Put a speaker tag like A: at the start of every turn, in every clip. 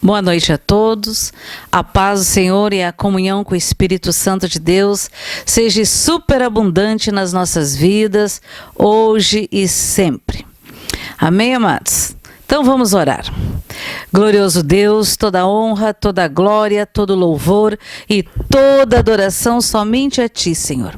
A: Boa noite a todos. A paz do Senhor e a comunhão com o Espírito Santo de Deus seja superabundante nas nossas vidas, hoje e sempre. Amém, amados? Então vamos orar. Glorioso Deus, toda honra, toda glória, todo louvor e toda adoração somente a Ti, Senhor.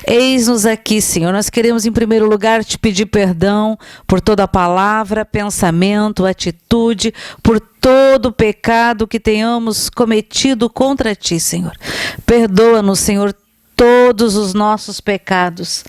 A: Eis-nos aqui, Senhor. Nós queremos, em primeiro lugar, Te pedir perdão por toda palavra, pensamento, atitude, por todo o pecado que tenhamos cometido contra Ti, Senhor. Perdoa-nos, Senhor, todos os nossos pecados.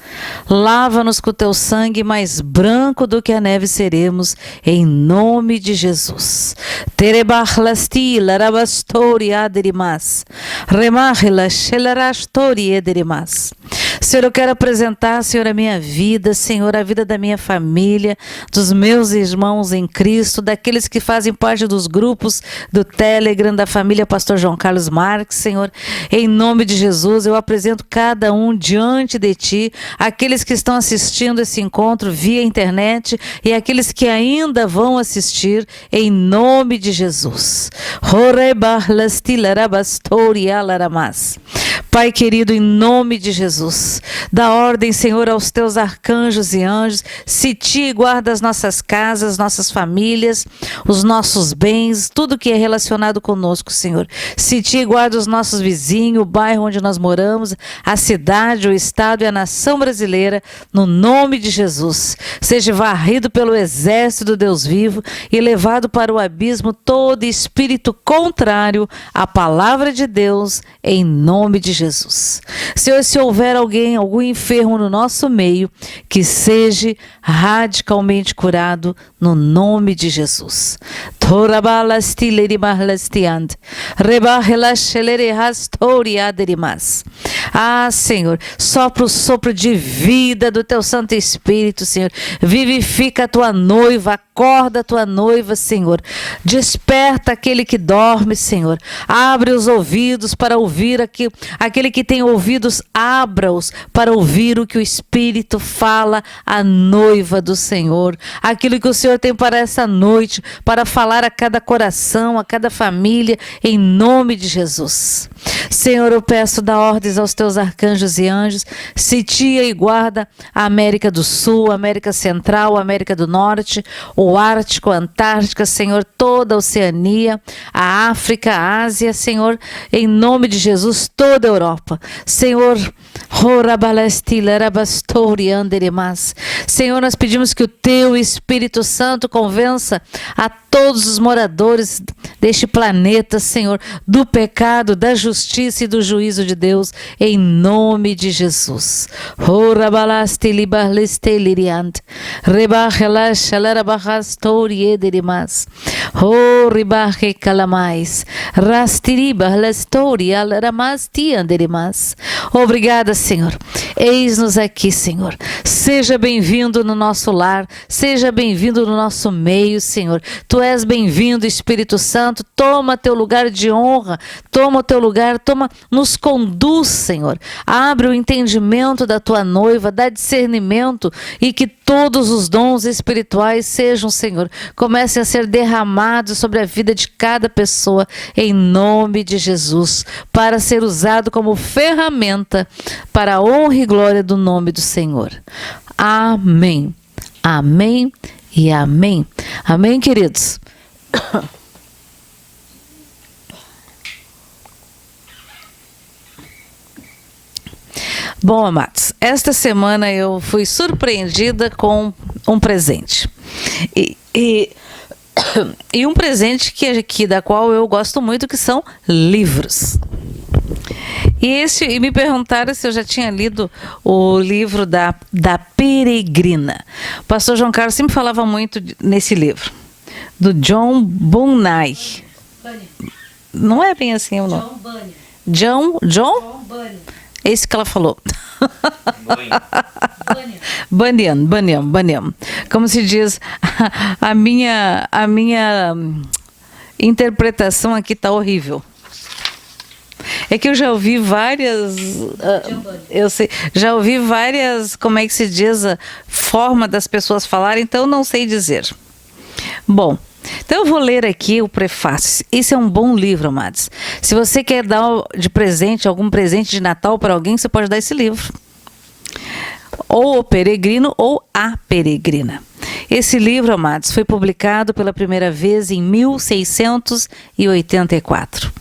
A: Lava-nos com o Teu sangue, mais branco do que a neve seremos, em nome de Jesus. Terebachlasti larabastori aderimas. Remahila shelarastori ederimas. Senhor, eu quero apresentar, Senhor, a minha vida, Senhor, a vida da minha família, dos meus irmãos em Cristo, daqueles que fazem parte dos grupos do Telegram, da família Pastor João Carlos Marques, Senhor. Em nome de Jesus, eu apresento cada um diante de Ti, aqueles que estão assistindo esse encontro via internet e aqueles que ainda vão assistir, em nome de Jesus. Pai querido, em nome de Jesus, dá ordem, Senhor, aos Teus arcanjos e anjos, se Ti guarda as nossas casas, nossas famílias, os nossos bens, tudo que é relacionado conosco, Senhor. Se Ti guarda os nossos vizinhos, o bairro onde nós moramos, a cidade, o estado e a nação brasileira, no nome de Jesus. Seja varrido pelo exército do Deus vivo e levado para o abismo todo espírito contrário à palavra de Deus, em nome de Jesus. Senhor, se houver algum enfermo no nosso meio, que seja radicalmente curado no nome de Jesus. Ah, Senhor, sopra o sopro de vida do Teu Santo Espírito, Senhor. Vivifica a Tua noiva, acorda a Tua noiva, Senhor. Desperta aquele que dorme, Senhor. Abre os ouvidos para ouvir aquele que tem ouvidos, abra-os para ouvir o que o Espírito fala à noiva do Senhor. Aquilo que o Senhor tem para essa noite, para falar a cada coração, a cada família, em nome de Jesus. Senhor, eu peço, dá ordens aos Teus arcanjos e anjos, sitia e guarda a América do Sul, a América Central, a América do Norte, o Ártico, a Antártica, Senhor, toda a Oceania, a África, a Ásia, Senhor, em nome de Jesus, toda a Europa. Senhor, Senhor, nós pedimos que o Teu Espírito Santo convença a todos os moradores deste planeta, Senhor, do pecado, da justiça e do juízo de Deus, em nome de Jesus. Obrigada, Senhor. Eis-nos aqui, Senhor. Seja bem-vindo no nosso lar, seja bem-vindo no nosso meio, Senhor. Tu és bem-vindo, Espírito Santo. Toma Teu lugar de honra, toma o Teu lugar, nos conduz, Senhor. Abre o entendimento da Tua noiva, dá discernimento e que todos os dons espirituais sejam, Senhor, comecem a ser derramados sobre a vida de cada pessoa, em nome de Jesus, para ser usado como ferramenta para a honra e glória do nome do Senhor. Amém. Amém e amém. Amém, queridos? Bom, amados, esta semana eu fui surpreendida com um presente. E um presente da qual eu gosto muito, que são livros. E me perguntaram se eu já tinha lido o livro da Peregrina. O pastor João Carlos sempre falava muito nesse livro, do John Bunyan. Não é bem assim o nome. John Bunyan. Esse que ela falou. Bunyan. Como se diz, a minha interpretação aqui está horrível. É que eu já ouvi várias, como é que se diz, a forma das pessoas falarem, então não sei dizer. Bom, Então eu vou ler aqui o prefácio. Esse é um bom livro, amados. Se você quer dar de presente, algum presente de Natal para alguém, você pode dar esse livro. Ou O Peregrino ou A Peregrina. Esse livro, amados, foi publicado pela primeira vez em 1684.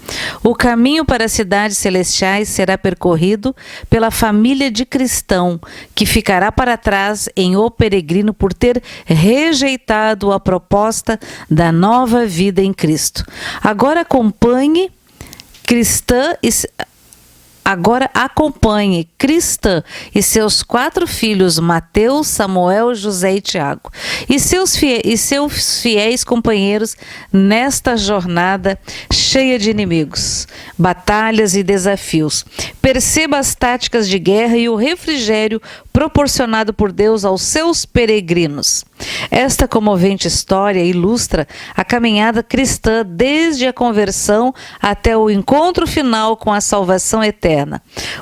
A: O caminho para as cidades celestiais será percorrido pela família de cristão, que ficará para trás em O Peregrino por ter rejeitado a proposta da nova vida em Cristo. Agora acompanhe Cristã e seus 4 filhos, Mateus, Samuel, José e Tiago, e seus fiéis companheiros nesta jornada cheia de inimigos, batalhas e desafios. Perceba as táticas de guerra e o refrigério proporcionado por Deus aos seus peregrinos. Esta comovente história ilustra a caminhada cristã desde a conversão até o encontro final com a salvação eterna.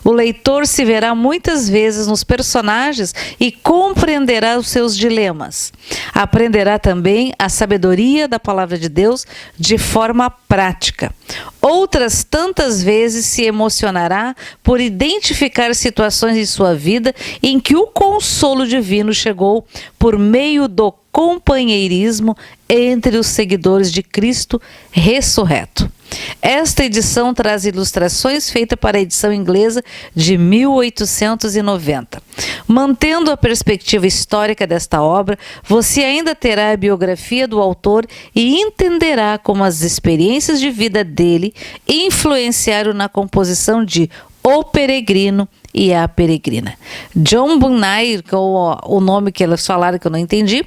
A: O leitor se verá muitas vezes nos personagens e compreenderá os seus dilemas. Aprenderá também a sabedoria da palavra de Deus de forma prática. Outras tantas vezes se emocionará por identificar situações em sua vida em que o consolo divino chegou por meio do companheirismo entre os seguidores de Cristo ressurreto. Esta edição traz ilustrações feitas para a edição inglesa de 1890. Mantendo a perspectiva histórica desta obra, você ainda terá a biografia do autor e entenderá como as experiências de vida dele influenciaram na composição de O Peregrino e A Peregrina. John Bunyan, que é o nome que eles falaram que eu não entendi,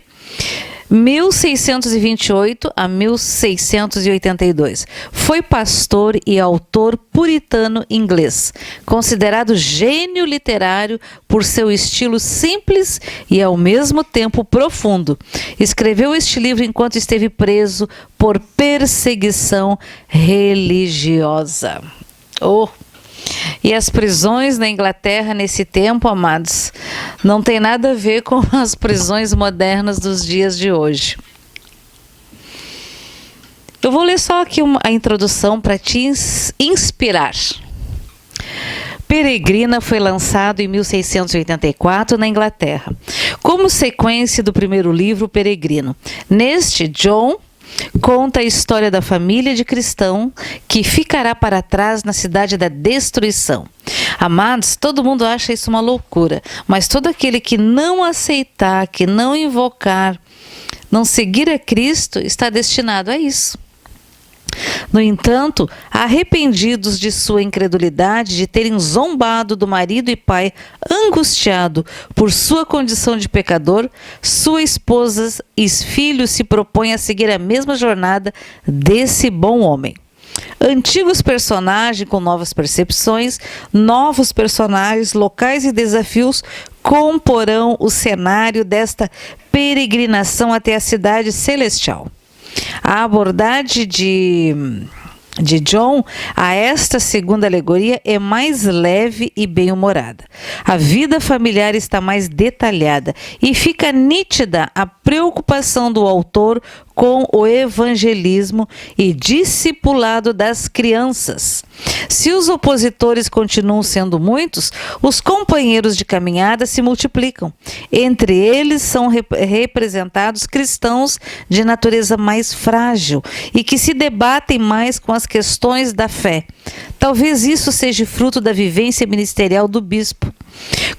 A: 1628 a 1682. Foi pastor e autor puritano inglês, considerado gênio literário por seu estilo simples e ao mesmo tempo profundo. Escreveu este livro enquanto esteve preso por perseguição religiosa. E as prisões na Inglaterra nesse tempo, amados, não tem nada a ver com as prisões modernas dos dias de hoje. Eu vou ler só aqui a introdução para te inspirar. Peregrina foi lançado em 1684 na Inglaterra, como sequência do primeiro livro Peregrino. Neste, John conta a história da família de cristão que ficará para trás na cidade da destruição. Amados, todo mundo acha isso uma loucura, mas todo aquele que não aceitar, que não invocar, não seguir a Cristo, está destinado a isso. No entanto, arrependidos de sua incredulidade, de terem zombado do marido e pai angustiado por sua condição de pecador, sua esposa e filhos se propõem a seguir a mesma jornada desse bom homem. Antigos personagens com novas percepções, novos personagens, locais e desafios comporão o cenário desta peregrinação até a cidade celestial. A abordagem de John a esta segunda alegoria é mais leve e bem-humorada. A vida familiar está mais detalhada e fica nítida a preocupação do autor com o evangelismo e discipulado das crianças. Se os opositores continuam sendo muitos, os companheiros de caminhada se multiplicam. Entre eles são representados cristãos de natureza mais frágil e que se debatem mais com as questões da fé. Talvez isso seja fruto da vivência ministerial do bispo.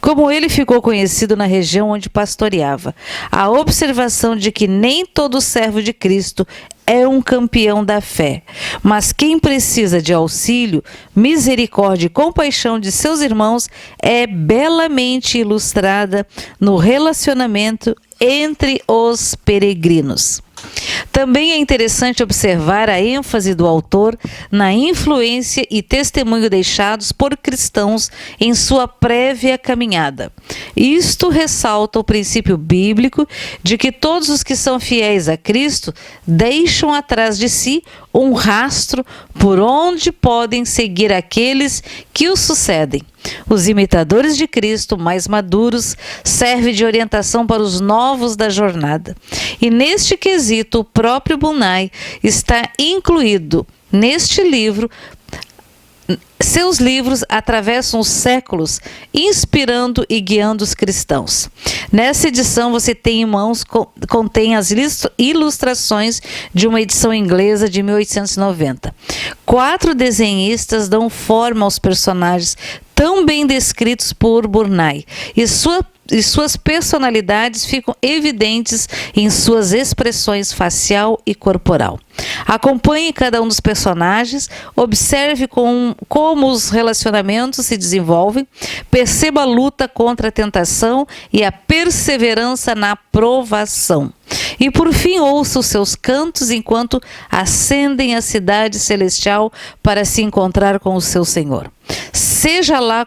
A: Como ele ficou conhecido na região onde pastoreava, a observação de que nem todo servo de Cristo é um campeão da fé, mas quem precisa de auxílio, misericórdia e compaixão de seus irmãos é belamente ilustrada no relacionamento entre os peregrinos. Também é interessante observar a ênfase do autor na influência e testemunho deixados por cristãos em sua prévia caminhada. Isto ressalta o princípio bíblico de que todos os que são fiéis a Cristo deixam atrás de si um rastro por onde podem seguir aqueles que o sucedem. Os imitadores de Cristo, mais maduros, serve de orientação para os novos da jornada. E neste quesito, o próprio Bunyan está incluído neste livro. Seus livros atravessam os séculos, inspirando e guiando os cristãos. Nessa edição você tem em mãos, contém as ilustrações de uma edição inglesa de 1890. 4 desenhistas dão forma aos personagens tão bem descritos por Bunyan, e suas personalidades ficam evidentes em suas expressões facial e corporal. Acompanhe cada um dos personagens, observe como os relacionamentos se desenvolvem, perceba a luta contra a tentação e a perseverança na provação. E por fim ouça os seus cantos enquanto ascendem à cidade celestial para se encontrar com o seu Senhor. Seja lá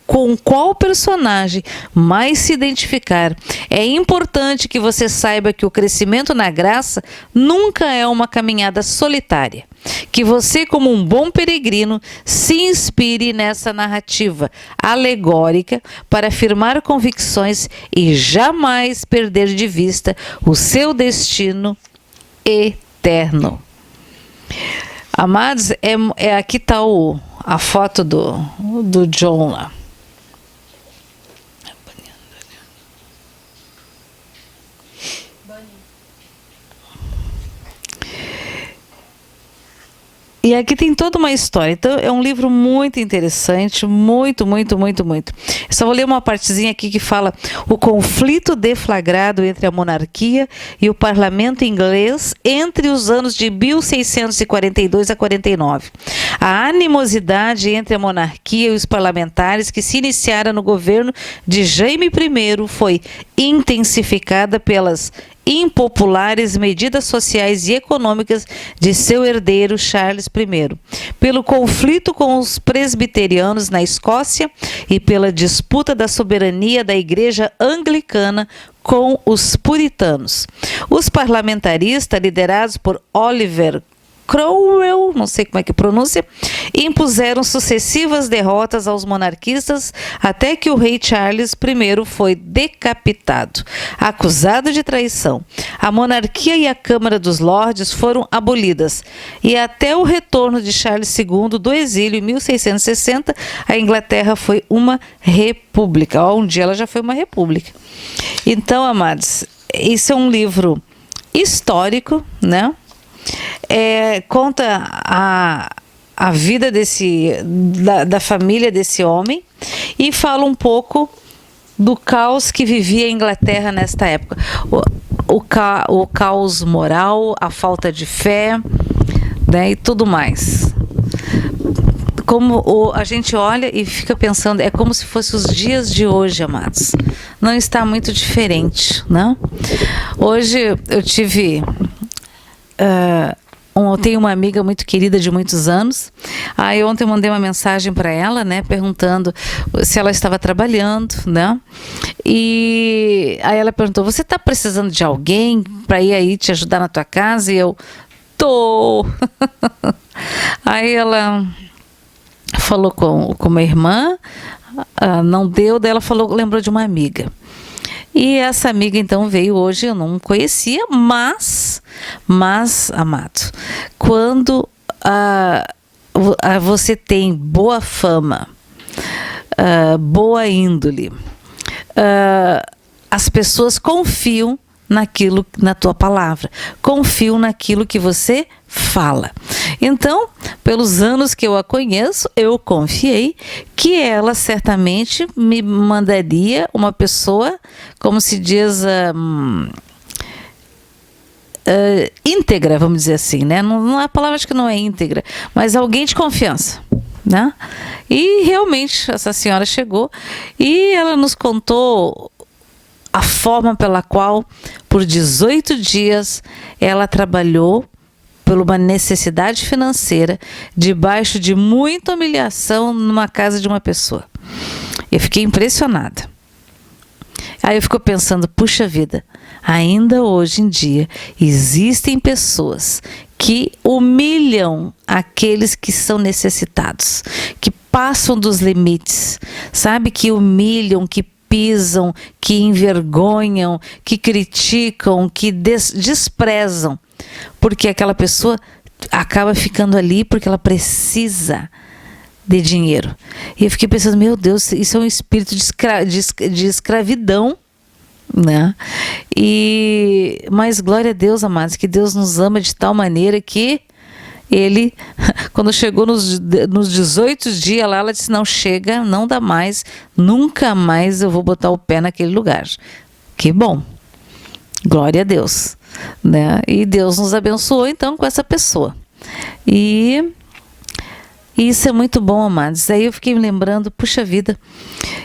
A: com qual personagem mais se identificar, é importante que você saiba que o crescimento na graça nunca é uma caminhada solitária. Que você, como um bom peregrino, se inspire nessa narrativa alegórica para afirmar convicções e jamais perder de vista o seu destino eterno. Amados, aqui está a foto do John lá. E aqui tem toda uma história. Então, é um livro muito interessante, muito. Eu só vou ler uma partezinha aqui que fala o conflito deflagrado entre a monarquia e o parlamento inglês entre os anos de 1642 a 49. A animosidade entre a monarquia e os parlamentares que se iniciara no governo de Jaime I foi intensificada pelas impopulares medidas sociais e econômicas de seu herdeiro Charles I, pelo conflito com os presbiterianos na Escócia e pela disputa da soberania da Igreja Anglicana com os puritanos. Os parlamentaristas, liderados por Oliver Cromwell, não sei como é que pronuncia, impuseram sucessivas derrotas aos monarquistas até que o rei Charles I foi decapitado, acusado de traição. A monarquia e a Câmara dos Lordes foram abolidas e até o retorno de Charles II do exílio em 1660, a Inglaterra foi uma república. Um dia ela já foi uma república. Então, amados, esse é um livro histórico, né? Conta a vida da família desse homem e fala um pouco do caos que vivia a Inglaterra nesta época. O caos moral, a falta de fé, né, e tudo mais. Como a gente olha e fica pensando, é como se fossem os dias de hoje, amados. Não está muito diferente, né? Hoje eu tive... eu tenho uma amiga muito querida de muitos anos. Aí ontem eu mandei uma mensagem para ela, né, perguntando se ela estava trabalhando, né? E aí ela perguntou: você está precisando de alguém para ir aí te ajudar na tua casa? E eu tô. Aí ela falou com uma irmã, não deu, daí ela lembrou de uma amiga. E essa amiga então veio hoje, eu não conhecia, mas amado, quando você tem boa fama, boa índole, as pessoas confiam na tua palavra, confiam naquilo que você fala. Então, pelos anos que eu a conheço, eu confiei que ela certamente me mandaria uma pessoa, como se diz, íntegra, vamos dizer assim, né? Não, a palavra acho que não é íntegra, mas alguém de confiança, né? E realmente essa senhora chegou e ela nos contou a forma pela qual, por 18 dias, ela trabalhou por uma necessidade financeira, debaixo de muita humilhação numa casa de uma pessoa. Eu fiquei impressionada. Aí eu fico pensando, puxa vida, ainda hoje em dia existem pessoas que humilham aqueles que são necessitados, que passam dos limites, sabe? Que humilham, que pisam, que envergonham, que criticam, que desprezam, porque aquela pessoa acaba ficando ali porque ela precisa de dinheiro. E eu fiquei pensando, meu Deus, isso é um espírito de escravidão, né? Mas glória a Deus, amados, que Deus nos ama de tal maneira que ele, quando chegou nos 18 dias lá, ela disse, não, chega, não dá mais, nunca mais eu vou botar o pé naquele lugar. Que bom, glória a Deus, né? E Deus nos abençoou então com essa pessoa. E isso é muito bom, amados. Aí eu fiquei me lembrando, puxa vida,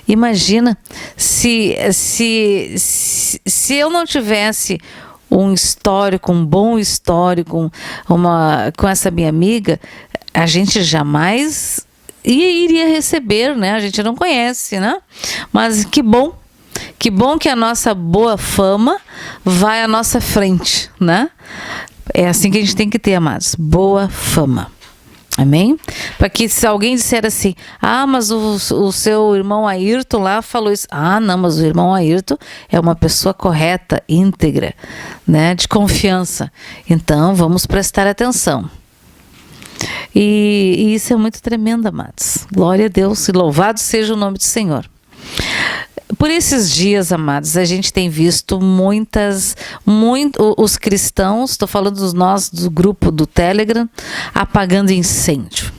A: imagina se eu não tivesse um histórico, um bom histórico com essa minha amiga, a gente jamais iria receber, né? A gente não conhece, né? Mas que bom que a nossa boa fama vai à nossa frente, né? É assim que a gente tem que ter, amados, boa fama. Amém? Para que se alguém disser assim, mas o seu irmão Ayrton lá falou isso. Não, mas o irmão Ayrton é uma pessoa correta, íntegra, né, de confiança. Então, vamos prestar atenção. E isso é muito tremendo, amados. Glória a Deus e louvado seja o nome do Senhor. Por esses dias, amados, a gente tem visto os cristãos, estou falando nós do grupo do Telegram, apagando incêndio.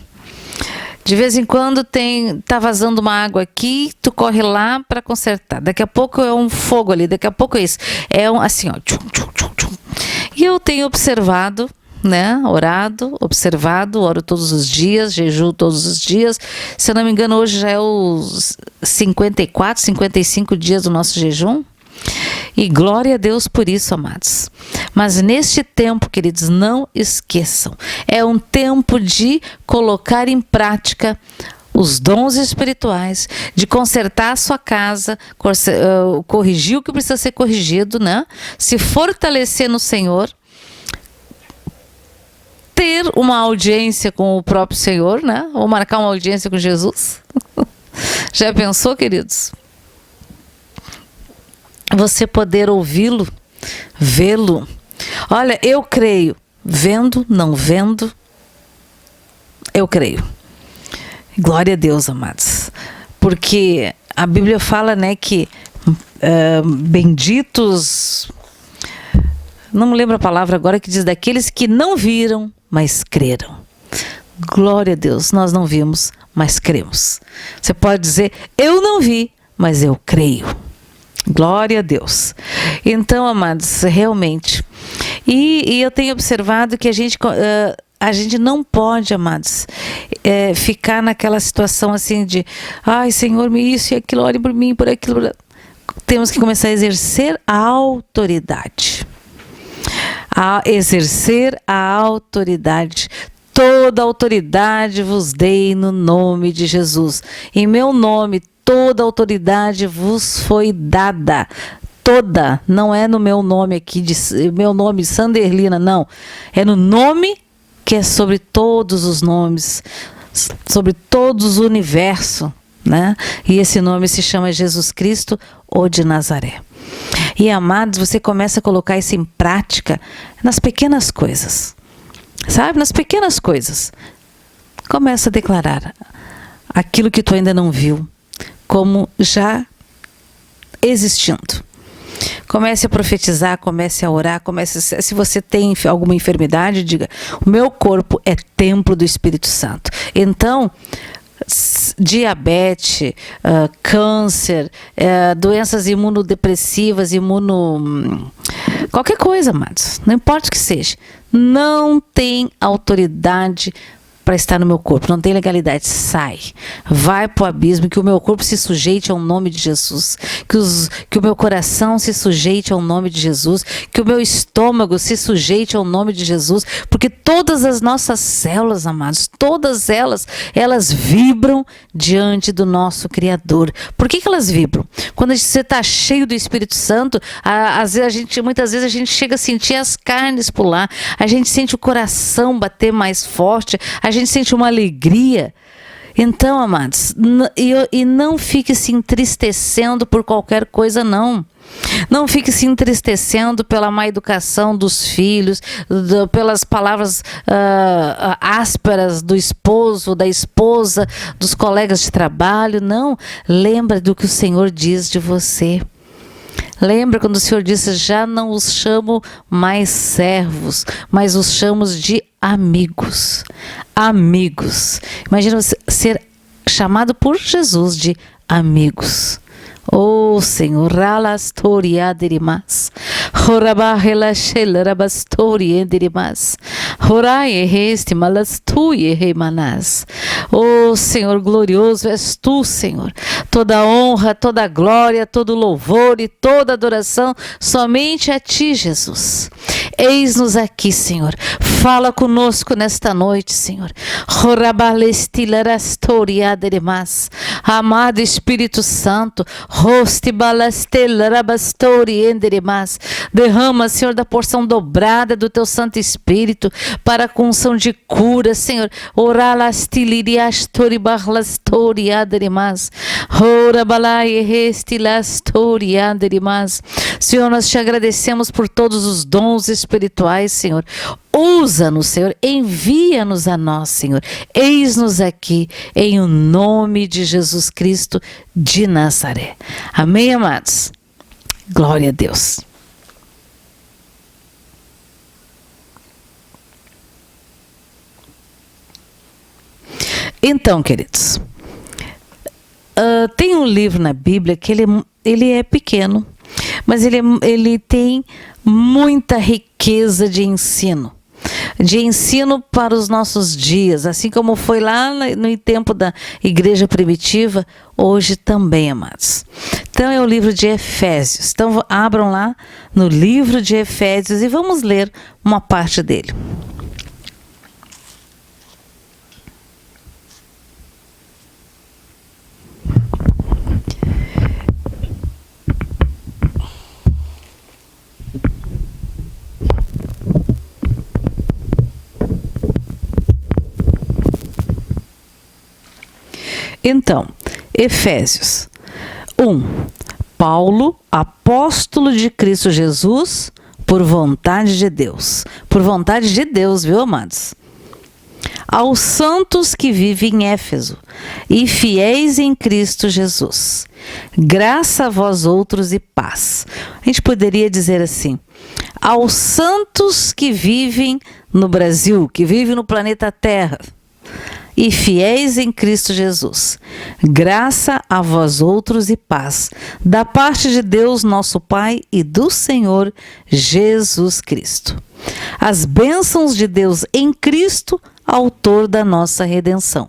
A: De vez em quando tá vazando uma água aqui, tu corre lá para consertar. Daqui a pouco é um fogo ali, daqui a pouco é isso. É assim, ó. Tchum, tchum, tchum, tchum. E eu tenho observado, né, oro todos os dias, jejuo todos os dias. Se eu não me engano, hoje já é os 54, 55 dias do nosso jejum. E glória a Deus por isso, amados. Mas neste tempo, queridos, não esqueçam, é um tempo de colocar em prática os dons espirituais, de consertar a sua casa, corrigir o que precisa ser corrigido, né? Se fortalecer no Senhor, ter uma audiência com o próprio Senhor, né? Ou marcar uma audiência com Jesus. Já pensou, queridos? Você poder ouvi-lo, vê-lo. Olha, eu creio, vendo, não vendo, eu creio. Glória a Deus, amados. Porque a Bíblia fala, né, que benditos, não me lembro a palavra agora, que diz daqueles que não viram, mas creram. Glória a Deus, nós não vimos, mas cremos. Você pode dizer, eu não vi, mas eu creio. Glória a Deus. Então, amados, realmente. E eu tenho observado que a gente não pode, amados, ficar naquela situação assim de, ai, Senhor, me isso e aquilo, ore por mim, por aquilo. Temos que começar a exercer a autoridade. A exercer a autoridade. Toda autoridade vos dei no nome de Jesus. Em meu nome, toda autoridade vos foi dada. Toda, não é no meu nome aqui, meu nome Sanderlina, não. É no nome que é sobre todos os nomes, sobre todos o universo, né? E esse nome se chama Jesus Cristo, o de Nazaré. E, amados, você começa a colocar isso em prática nas pequenas coisas, sabe? Nas pequenas coisas. Começa a declarar aquilo que tu ainda não viu como já existindo. Comece a profetizar, comece a orar, se você tem alguma enfermidade, diga, o meu corpo é templo do Espírito Santo. Então, diabetes, câncer, doenças imunodepressivas, qualquer coisa, amados, não importa o que seja, não tem autoridade para estar no meu corpo, não tem legalidade, sai, vai para o abismo, que o meu corpo se sujeite ao nome de Jesus, que o meu coração se sujeite ao nome de Jesus, que o meu estômago se sujeite ao nome de Jesus, porque todas as nossas células, amados, todas elas vibram diante do nosso Criador. Por que elas vibram? Quando você está cheio do Espírito Santo, muitas vezes a gente chega a sentir as carnes pular, a gente sente o coração bater mais forte, a gente sente uma alegria. Então, amados, e não fique se entristecendo por qualquer coisa, não. Não fique se entristecendo pela má educação dos filhos, pelas palavras ásperas do esposo, da esposa, dos colegas de trabalho. Não, lembra do que o Senhor diz de você. Lembra quando o Senhor disse: já não os chamo mais servos, mas os chamo de amigos. Amigos. Imagina ser chamado por Jesus de amigos. Oh Senhor, ralastori adirimas, horabahela shelarabastori endirimas, horai erreste malastui erremanas. Oh Senhor, glorioso és tu, Senhor. Toda honra, toda glória, todo louvor e toda adoração somente a ti, Jesus. Eis-nos aqui, Senhor. Fala conosco nesta noite, Senhor. Horabalestilarastori adirimas. Amado Espírito Santo, derrama, Senhor, da porção dobrada do teu Santo Espírito para a unção de cura, Senhor. Senhor, nós te agradecemos por todos os dons espirituais, Senhor. Usa-nos, Senhor, envia-nos a nós, Senhor. Eis-nos aqui, em o nome de Jesus Cristo de Nazaré. Amém, amados? Glória a Deus. Então, queridos, tem um livro na Bíblia que ele é pequeno, mas ele tem muita riqueza de ensino para os nossos dias, assim como foi lá no tempo da igreja primitiva, hoje também, amados. Então é o livro de Efésios. Então abram lá no livro de Efésios e vamos ler uma parte dele. Então, Efésios 1. Paulo, apóstolo de Cristo Jesus, por vontade de Deus. Por vontade de Deus, viu, amados? Aos santos que vivem em Éfeso e fiéis em Cristo Jesus. Graça a vós outros e paz. A gente poderia dizer assim: aos santos que vivem no Brasil, que vivem no planeta Terra, e fiéis em Cristo Jesus. Graça a vós outros e paz, da parte de Deus nosso Pai e do Senhor Jesus Cristo. As bênçãos de Deus em Cristo, autor da nossa redenção.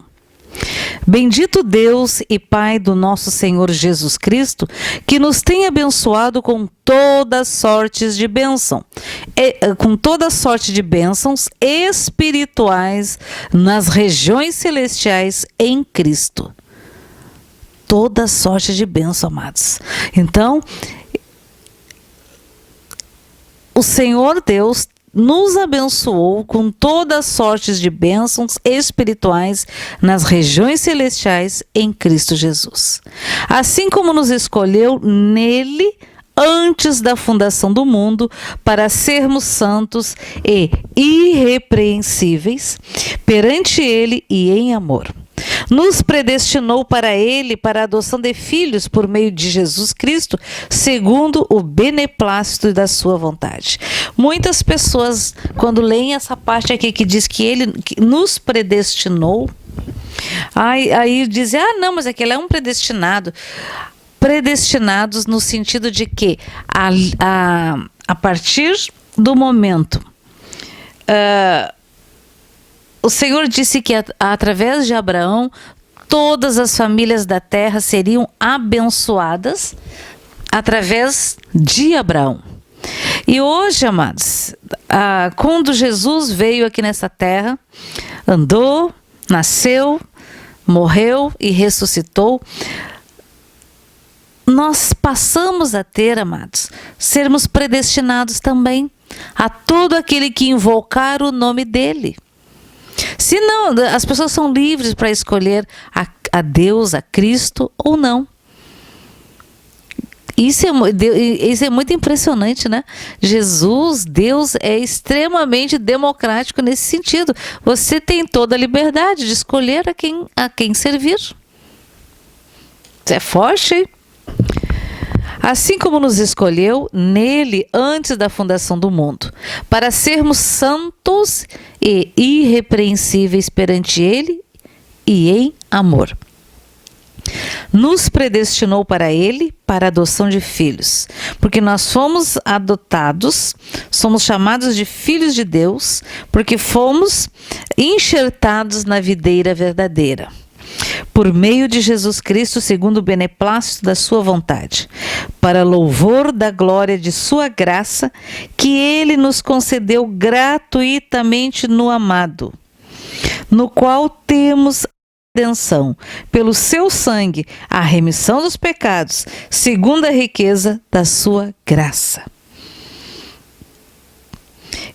A: Bendito Deus e Pai do nosso Senhor Jesus Cristo, que nos tem abençoado com toda sorte de bênçãos espirituais nas regiões celestiais em Cristo. Toda sorte de bênção, amados. Então, o Senhor Deus nos abençoou com todas sortes de bênçãos espirituais nas regiões celestiais em Cristo Jesus. Assim como nos escolheu nele antes da fundação do mundo para sermos santos e irrepreensíveis perante ele e em amor. Nos predestinou para ele, para a adoção de filhos por meio de Jesus Cristo, segundo o beneplácito da sua vontade. Muitas pessoas, quando leem essa parte aqui que diz que ele nos predestinou, aí dizem: ah, não, mas aquele é um predestinado. Predestinados no sentido de que a partir do momento o Senhor disse que através de Abraão, todas as famílias da terra seriam abençoadas através de Abraão. E hoje, amados, quando Jesus veio aqui nessa terra, andou, nasceu, morreu e ressuscitou, nós passamos a ter, amados, sermos predestinados também a todo aquele que invocar o nome dele. Se não, as pessoas são livres para escolher a Deus, a Cristo ou não. Isso é muito impressionante, né? Jesus, Deus, é extremamente democrático nesse sentido. Você tem toda a liberdade de escolher a quem servir. Isso é forte, hein? Assim como nos escolheu nele antes da fundação do mundo, para sermos santos e irrepreensíveis perante ele e em amor. Nos predestinou para ele, para a adoção de filhos, porque nós fomos adotados, somos chamados de filhos de Deus, porque fomos enxertados na videira verdadeira, por meio de Jesus Cristo, segundo o beneplácito da sua vontade, para louvor da glória de sua graça, que ele nos concedeu gratuitamente no amado, no qual temos redenção, pelo seu sangue, a remissão dos pecados, segundo a riqueza da sua graça,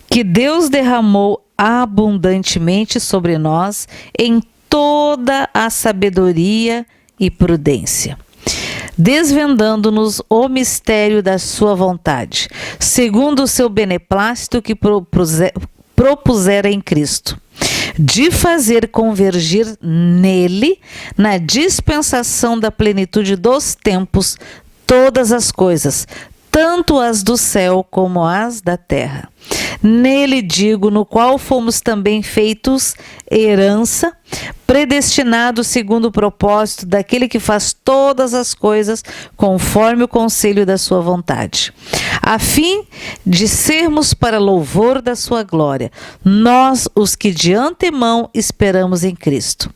A: que Deus derramou abundantemente sobre nós em toda a sabedoria e prudência, desvendando-nos o mistério da sua vontade, segundo o seu beneplácito que propusera em Cristo, de fazer convergir nele, na dispensação da plenitude dos tempos, todas as coisas, tanto as do céu como as da terra. Nele digo, no qual fomos também feitos herança, predestinados segundo o propósito daquele que faz todas as coisas conforme o conselho da sua vontade, a fim de sermos para louvor da sua glória, nós os que de antemão esperamos em Cristo,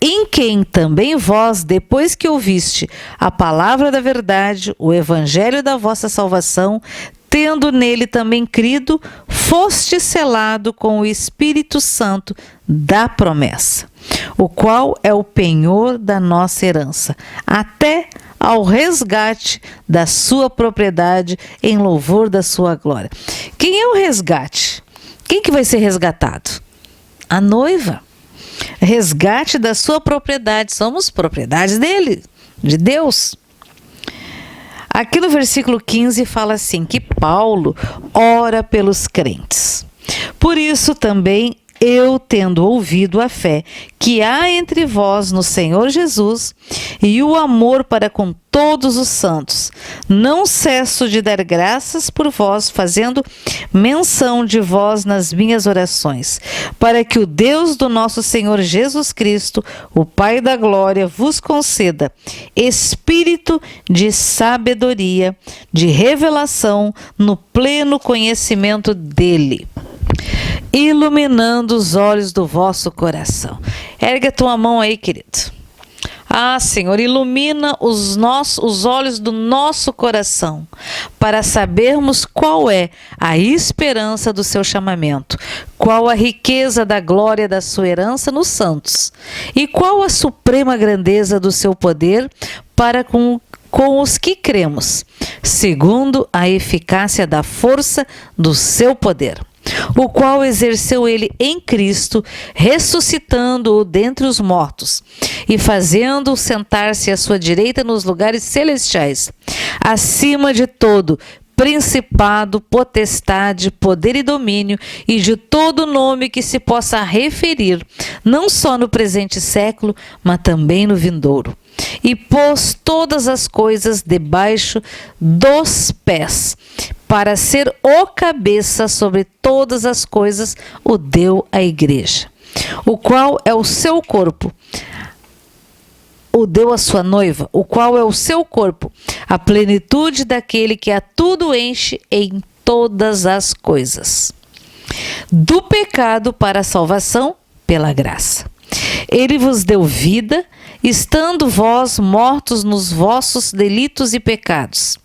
A: em quem também vós, depois que ouviste a palavra da verdade, o evangelho da vossa salvação, tendo nele também crido, foste selado com o Espírito Santo da promessa, o qual é o penhor da nossa herança, até ao resgate da sua propriedade em louvor da sua glória. Quem é o resgate? Quem que vai ser resgatado? A noiva. Resgate da sua propriedade. Somos propriedades dele, de Deus. Aqui no versículo 15 fala assim, que Paulo ora pelos crentes. Por isso também eu, tendo ouvido a fé que há entre vós no Senhor Jesus e o amor para com todos os santos, não cesso de dar graças por vós, fazendo menção de vós nas minhas orações, para que o Deus do nosso Senhor Jesus Cristo, o Pai da glória, vos conceda espírito de sabedoria, de revelação no pleno conhecimento dele, iluminando os olhos do vosso coração. Ergue a tua mão aí, querido. Ah, Senhor, ilumina os olhos do nosso coração, para sabermos qual é a esperança do seu chamamento, qual a riqueza da glória da sua herança nos santos, e qual a suprema grandeza do seu poder para com os que cremos, segundo a eficácia da força do seu poder, o qual exerceu ele em Cristo, ressuscitando-o dentre os mortos e fazendo-o sentar-se à sua direita nos lugares celestiais, acima de todo principado, potestade, poder e domínio, e de todo nome que se possa referir, não só no presente século, mas também no vindouro. E pôs todas as coisas debaixo dos pés, para ser o cabeça sobre todas as coisas, o deu à igreja, o qual é o seu corpo, o deu à sua noiva, o qual é o seu corpo, a plenitude daquele que a tudo enche em todas as coisas. Do pecado para a salvação, pela graça. Ele vos deu vida, estando vós mortos nos vossos delitos e pecados,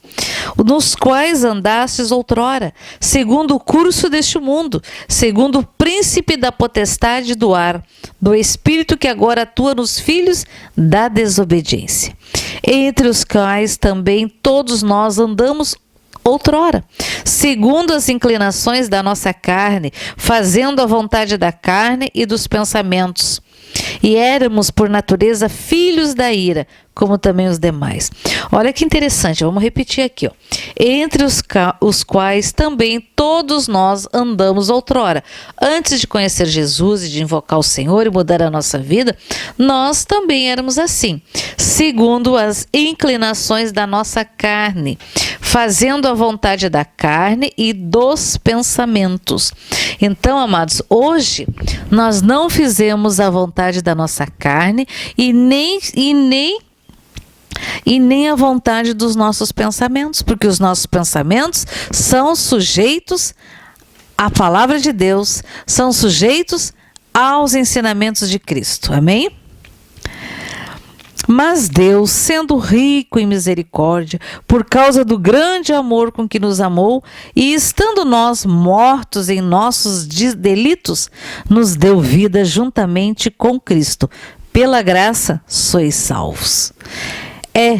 A: nos quais andastes outrora, segundo o curso deste mundo, segundo o príncipe da potestade do ar, do espírito que agora atua nos filhos da desobediência, entre os quais também todos nós andamos outrora, segundo as inclinações da nossa carne, fazendo a vontade da carne e dos pensamentos. E éramos, por natureza, filhos da ira, como também os demais. Olha que interessante, vamos repetir aqui. Ó. Entre os quais também todos nós andamos outrora. Antes de conhecer Jesus e de invocar o Senhor e mudar a nossa vida, nós também éramos assim, segundo as inclinações da nossa carne, fazendo a vontade da carne e dos pensamentos. Então, amados, hoje nós não fizemos a vontade da nossa carne e nem a vontade dos nossos pensamentos, porque os nossos pensamentos são sujeitos à palavra de Deus, são sujeitos aos ensinamentos de Cristo. Amém? Mas Deus, sendo rico em misericórdia, por causa do grande amor com que nos amou, e estando nós mortos em nossos delitos, nos deu vida juntamente com Cristo. Pela graça sois salvos.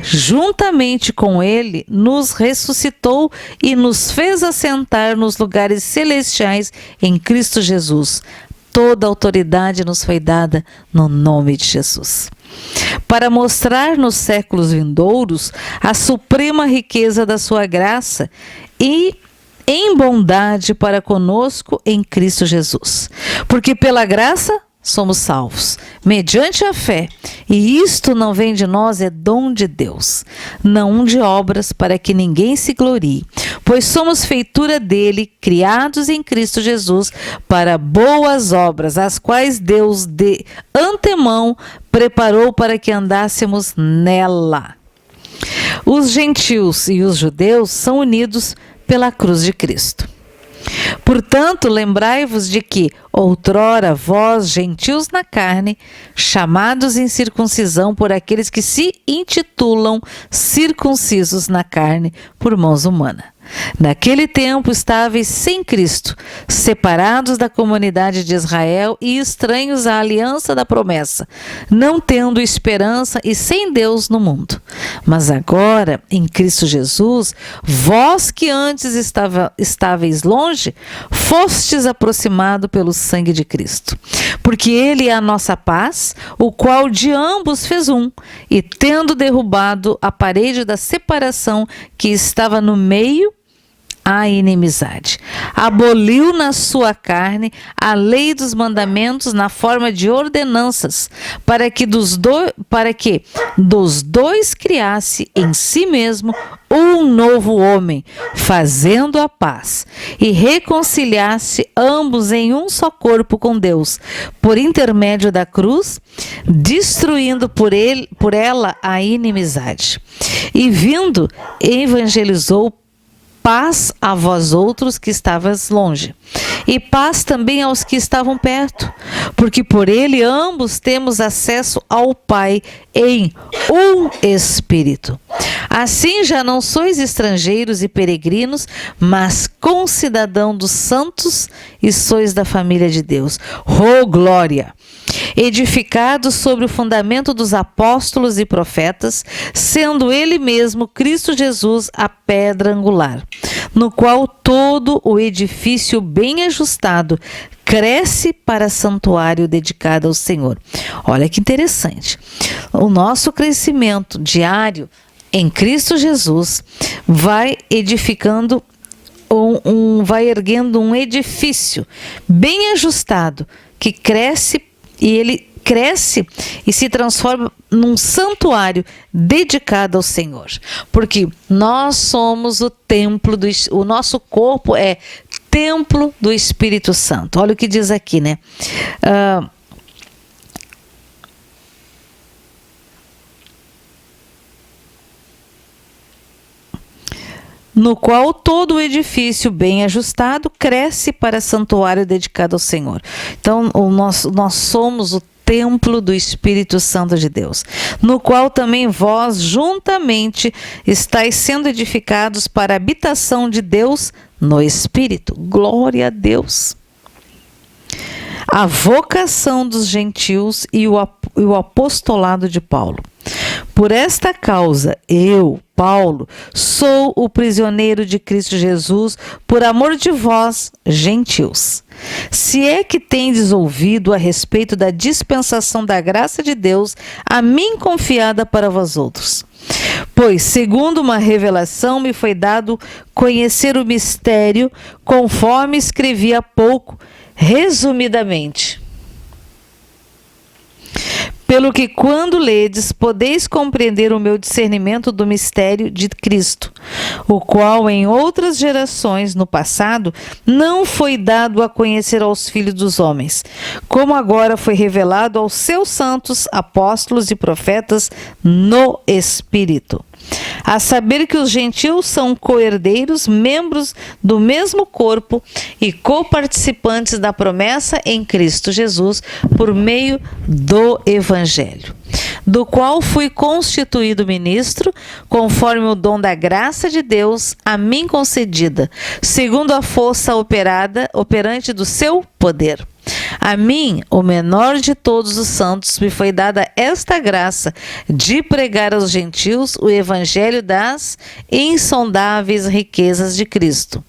A: Juntamente com Ele, nos ressuscitou e nos fez assentar nos lugares celestiais em Cristo Jesus. Toda autoridade nos foi dada no nome de Jesus, para mostrar nos séculos vindouros a suprema riqueza da sua graça e em bondade para conosco em Cristo Jesus. Porque pela graça somos salvos, mediante a fé, e isto não vem de nós, é dom de Deus, não de obras, para que ninguém se glorie, pois somos feitura dele, criados em Cristo Jesus, para boas obras, as quais Deus de antemão preparou para que andássemos nela. Os gentios e os judeus são unidos pela cruz de Cristo. Portanto, lembrai-vos de que, outrora, vós, gentios na carne, chamados em circuncisão por aqueles que se intitulam circuncisos na carne por mãos humanas. Naquele tempo estáveis sem Cristo, separados da comunidade de Israel e estranhos à aliança da promessa, não tendo esperança e sem Deus no mundo. Mas agora, em Cristo Jesus, vós que antes estáveis longe, fostes aproximados pelo sangue de Cristo. Porque Ele é a nossa paz, o qual de ambos fez um, e tendo derrubado a parede da separação que estava no meio, a inimizade. Aboliu na sua carne a lei dos mandamentos na forma de ordenanças, para que dos dois criasse em si mesmo um novo homem, fazendo a paz, e reconciliasse ambos em um só corpo com Deus, por intermédio da cruz, destruindo por ela a inimizade. E vindo, evangelizou paz a vós outros que estavas longe, e paz também aos que estavam perto, porque por ele ambos temos acesso ao Pai em um Espírito. Assim já não sois estrangeiros e peregrinos, mas concidadão dos santos e sois da família de Deus. Oh, glória! Edificados sobre o fundamento dos apóstolos e profetas, sendo ele mesmo, Cristo Jesus, a pedra angular, no qual todo o edifício bem ajustado cresce para santuário dedicado ao Senhor. Olha que interessante. O nosso crescimento diário em Cristo Jesus vai edificando vai erguendo um edifício bem ajustado que cresce, e ele cresce e se transforma num santuário dedicado ao Senhor, porque nós somos o templo o nosso corpo é templo do Espírito Santo. Olha o que diz aqui, né? no qual todo o edifício bem ajustado cresce para santuário dedicado ao Senhor. Então, nós somos o templo do Espírito Santo de Deus, no qual também vós juntamente estáis sendo edificados para a habitação de Deus no Espírito. Glória a Deus. A vocação dos gentios e o apostolado de Paulo. Por esta causa, eu, Paulo, sou o prisioneiro de Cristo Jesus, por amor de vós, gentios. Se é que tendes ouvido a respeito da dispensação da graça de Deus, a mim confiada para vós outros. Pois, segundo uma revelação, me foi dado conhecer o mistério, conforme escrevi há pouco, resumidamente. Pelo que, quando ledes, podeis compreender o meu discernimento do mistério de Cristo, o qual em outras gerações, no passado, não foi dado a conhecer aos filhos dos homens, como agora foi revelado aos seus santos, apóstolos e profetas no Espírito. A saber que os gentios são co-herdeiros, membros do mesmo corpo e coparticipantes da promessa em Cristo Jesus por meio do Evangelho, do qual fui constituído ministro, conforme o dom da graça de Deus a mim concedida, segundo a força operante do seu poder. A mim, o menor de todos os santos, me foi dada esta graça de pregar aos gentios o evangelho das insondáveis riquezas de Cristo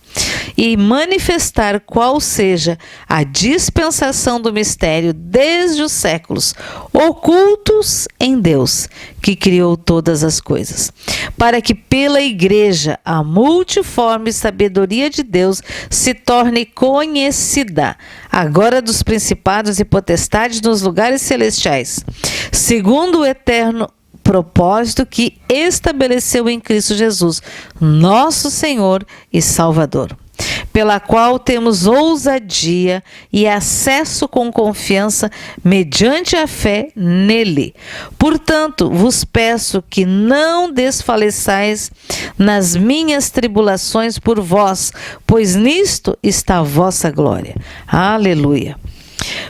A: e manifestar qual seja a dispensação do mistério desde os séculos, ocultos em Deus, que criou todas as coisas, para que pela Igreja a multiforme sabedoria de Deus se torne conhecida, agora dos principados e potestades nos lugares celestiais, segundo o eterno propósito que estabeleceu em Cristo Jesus, nosso Senhor e Salvador, pela qual temos ousadia e acesso com confiança mediante a fé nele. Portanto, vos peço que não desfaleçais nas minhas tribulações por vós, pois nisto está a vossa glória. Aleluia.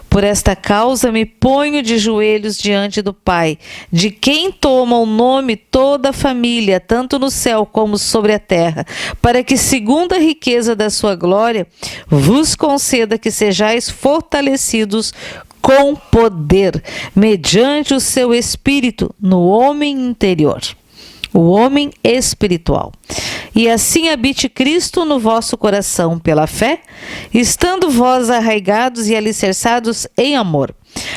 A: Por esta causa me ponho de joelhos diante do Pai, de quem toma o nome toda a família, tanto no céu como sobre a terra, para que, segundo a riqueza da sua glória, vos conceda que sejais fortalecidos com poder, mediante o seu Espírito, no homem interior, o homem espiritual. E assim habite Cristo no vosso coração pela fé, estando vós arraigados e alicerçados em amor,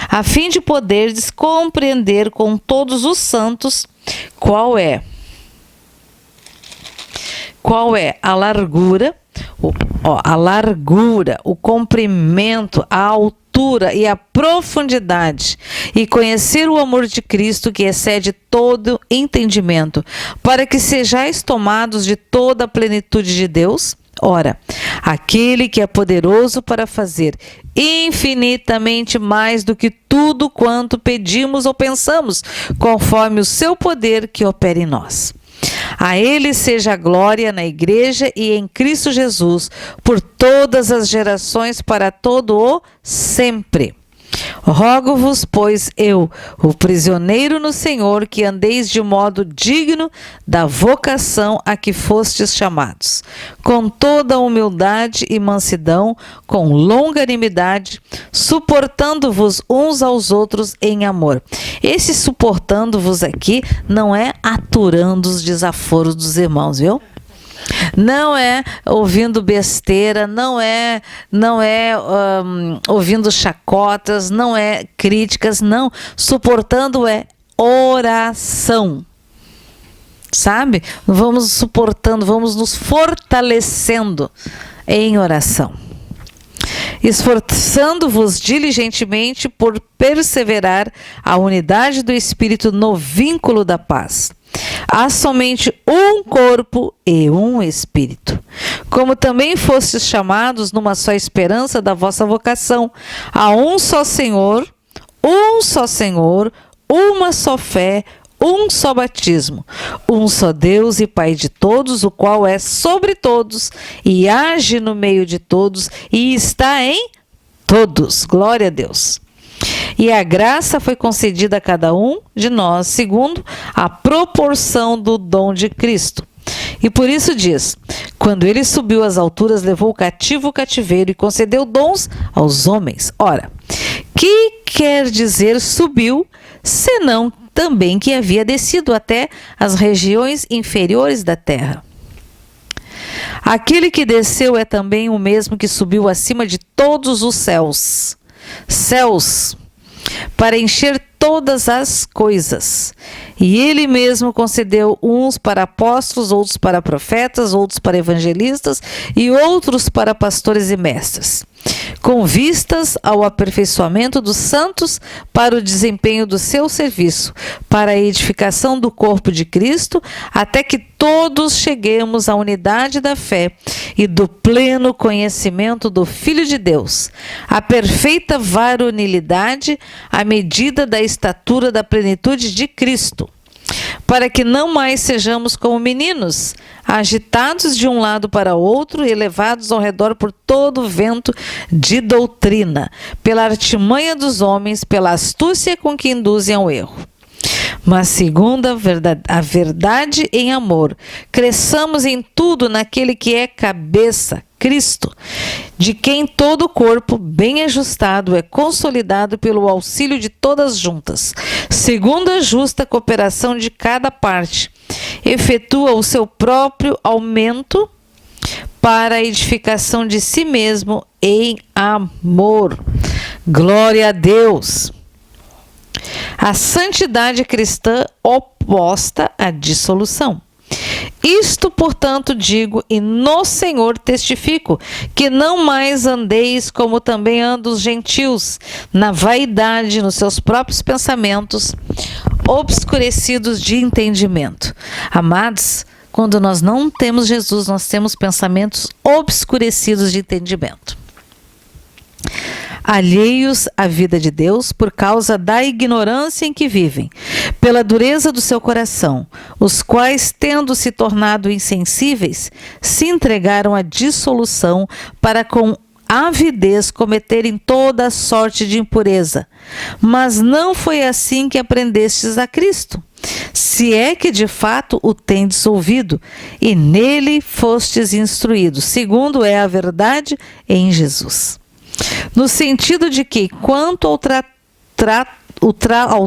A: a fim de poderdes compreender com todos os santos qual é a largura, o comprimento, a altura e a profundidade, e conhecer o amor de Cristo que excede todo entendimento, para que sejais tomados de toda a plenitude de Deus. Ora, aquele que é poderoso para fazer infinitamente mais do que tudo quanto pedimos ou pensamos, conforme o seu poder que opera em nós. A ele seja a glória na Igreja e em Cristo Jesus, por todas as gerações, para todo o sempre. Rogo-vos, pois eu, o prisioneiro no Senhor, que andeis de modo digno da vocação a que fostes chamados, com toda humildade e mansidão, com longanimidade, suportando-vos uns aos outros em amor. Esse suportando-vos aqui não é aturando os desaforos dos irmãos, viu? Não é ouvindo besteira, não é ouvindo chacotas, não é críticas, não. Suportando é oração, sabe? Vamos suportando, vamos nos fortalecendo em oração. Esforçando-vos diligentemente por perseverar a unidade do Espírito no vínculo da paz. Há somente um corpo e um Espírito, como também fostes chamados numa só esperança da vossa vocação. Há um só Senhor, uma só fé, um só batismo, um só Deus e Pai de todos, o qual é sobre todos e age no meio de todos e está em todos. Glória a Deus. E a graça foi concedida a cada um de nós, segundo a proporção do dom de Cristo. E por isso diz: quando ele subiu às alturas, levou o cativo o cativeiro e concedeu dons aos homens. Ora, que quer dizer subiu, senão também que havia descido até as regiões inferiores da terra? Aquele que desceu é também o mesmo que subiu acima de todos os céus, para encher todas as coisas. E ele mesmo concedeu uns para apóstolos, outros para profetas, outros para evangelistas e outros para pastores e mestres, com vistas ao aperfeiçoamento dos santos para o desempenho do seu serviço, para a edificação do corpo de Cristo, até que todos cheguemos à unidade da fé e do pleno conhecimento do Filho de Deus, à perfeita varonilidade, à medida da estatura da plenitude de Cristo, para que não mais sejamos como meninos, agitados de um lado para outro e levados ao redor por todo vento de doutrina, pela artimanha dos homens, pela astúcia com que induzem ao erro. Mas segundo a verdade em amor, cresçamos em tudo naquele que é cabeça, Cristo, de quem todo o corpo, bem ajustado, é consolidado pelo auxílio de todas juntas, segundo a justa cooperação de cada parte, efetua o seu próprio aumento para a edificação de si mesmo em amor. Glória a Deus! A santidade cristã oposta à dissolução. Isto, portanto, digo e no Senhor testifico, que não mais andeis como também andam os gentios, na vaidade, nos seus próprios pensamentos, obscurecidos de entendimento. Amados, quando nós não temos Jesus, nós temos pensamentos obscurecidos de entendimento, alheios à vida de Deus por causa da ignorância em que vivem, pela dureza do seu coração, os quais, tendo se tornado insensíveis, se entregaram à dissolução para com avidez cometerem toda a sorte de impureza. Mas não foi assim que aprendestes a Cristo, se é que de fato o tendes ouvido, e nele fostes instruídos, segundo é a verdade em Jesus. No sentido de que, quanto ao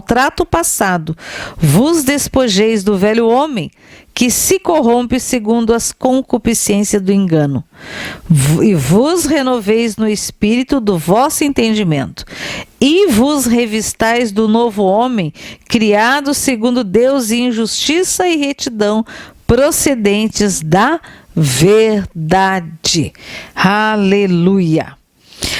A: trato passado, vos despojeis do velho homem, que se corrompe segundo as concupiscências do engano, e vos renoveis no espírito do vosso entendimento, e vos revistais do novo homem, criado segundo Deus em justiça e retidão, procedentes da verdade. Aleluia!